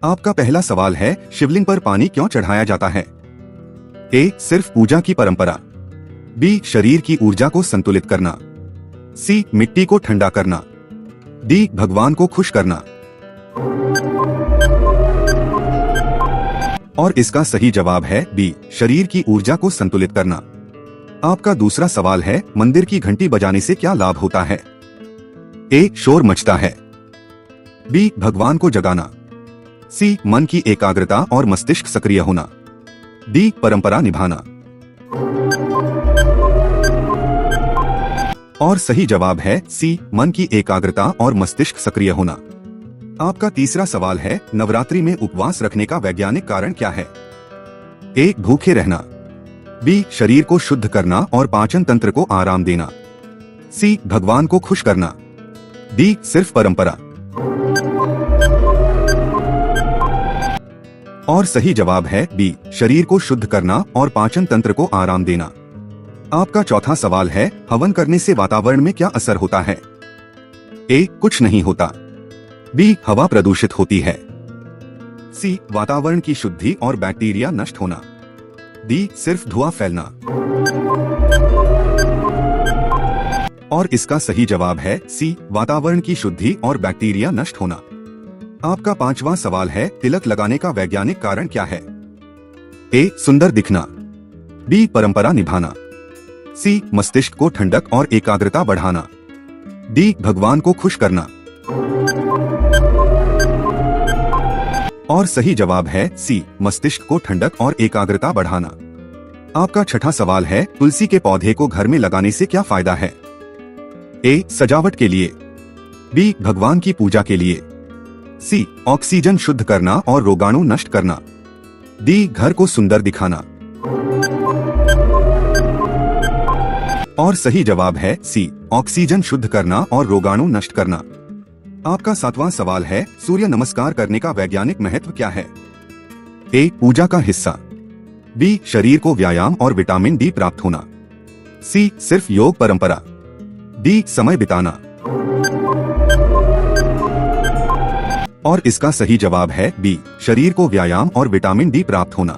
आपका पहला सवाल है, शिवलिंग पर पानी क्यों चढ़ाया जाता है? ए. सिर्फ पूजा की परंपरा। बी. शरीर की ऊर्जा को संतुलित करना। सी. मिट्टी को ठंडा करना। डी. भगवान को खुश करना। और इसका सही जवाब है बी. शरीर की ऊर्जा को संतुलित करना। आपका दूसरा सवाल है, मंदिर की घंटी बजाने से क्या लाभ होता है? ए. शोर मचता है। बी. भगवान को जगाना। सी. मन की एकाग्रता और मस्तिष्क सक्रिय होना। डी. परंपरा निभाना। और सही जवाब है सी. मन की एकाग्रता और मस्तिष्क सक्रिय होना। आपका तीसरा सवाल है, नवरात्रि में उपवास रखने का वैज्ञानिक कारण क्या है? ए. भूखे रहना। बी. शरीर को शुद्ध करना और पाचन तंत्र को आराम देना। सी. भगवान को खुश करना। डी. सिर्फ परंपरा। और सही जवाब है बी. शरीर को शुद्ध करना और पाचन तंत्र को आराम देना। आपका चौथा सवाल है, हवन करने से वातावरण में क्या असर होता है? ए. कुछ नहीं होता। बी. हवा प्रदूषित होती है। सी. वातावरण की शुद्धि और बैक्टीरिया नष्ट होना। डी. सिर्फ धुआं फैलना। और इसका सही जवाब है सी. वातावरण की शुद्धि और बैक्टीरिया नष्ट होना। आपका पांचवा सवाल है, तिलक लगाने का वैज्ञानिक कारण क्या है? ए. सुंदर दिखना। बी. परंपरा निभाना। सी. मस्तिष्क को ठंडक और एकाग्रता बढ़ाना। डी. भगवान को खुश करना। और सही जवाब है सी. मस्तिष्क को ठंडक और एकाग्रता बढ़ाना। आपका छठा सवाल है, तुलसी के पौधे को घर में लगाने से क्या फायदा है? ए. सजावट के लिए। बी. भगवान की पूजा के लिए। सी. ऑक्सीजन शुद्ध करना और रोगाणु नष्ट करना। डी. घर को सुंदर दिखाना। और सही जवाब है सी. ऑक्सीजन शुद्ध करना और रोगाणु नष्ट करना। आपका सातवां सवाल है, सूर्य नमस्कार करने का वैज्ञानिक महत्व क्या है? ए. पूजा का हिस्सा। बी. शरीर को व्यायाम और विटामिन डी प्राप्त होना। सी. सिर्फ योग परंपरा। डी. समय बिताना। और इसका सही जवाब है बी. शरीर को व्यायाम और विटामिन डी प्राप्त होना।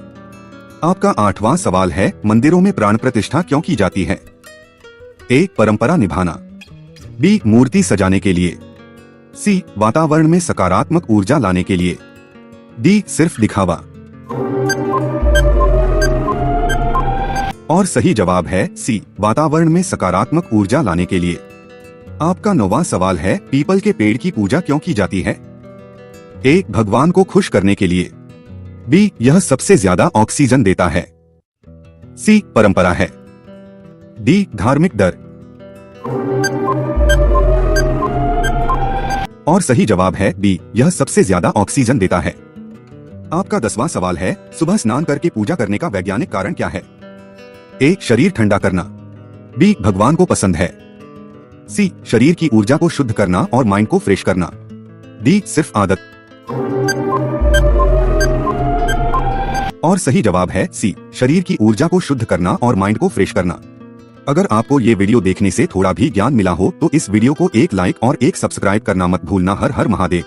आपका आठवां सवाल है, मंदिरों में प्राण प्रतिष्ठा क्यों की जाती है? ए. परंपरा निभाना। बी. मूर्ति सजाने के लिए। सी. वातावरण में सकारात्मक ऊर्जा लाने के लिए। डी. सिर्फ दिखावा। और सही जवाब है सी. वातावरण में सकारात्मक ऊर्जा लाने के लिए। आपका नौवां सवाल है, पीपल के पेड़ की पूजा क्यों की जाती है? ए. भगवान को खुश करने के लिए। बी. यह सबसे ज्यादा ऑक्सीजन देता है। सी. परंपरा है। डी. धार्मिक डर। और सही जवाब है बी. यह सबसे ज्यादा ऑक्सीजन देता है। आपका 10वां सवाल है, सुबह स्नान करके पूजा करने का वैज्ञानिक कारण क्या है? ए. शरीर ठंडा करना। बी. भगवान को पसंद है। सी. शरीर की ऊर्जा को शुद्ध करना और माइंड को फ्रेश करना। डी. सिर्फ आदत। और सही जवाब है सी. शरीर की ऊर्जा को शुद्ध करना और माइंड को फ्रेश करना। अगर आपको ये वीडियो देखने से थोड़ा भी ज्ञान मिला हो तो इस वीडियो को एक लाइक और एक सब्सक्राइब करना मत भूलना। हर हर महादेव।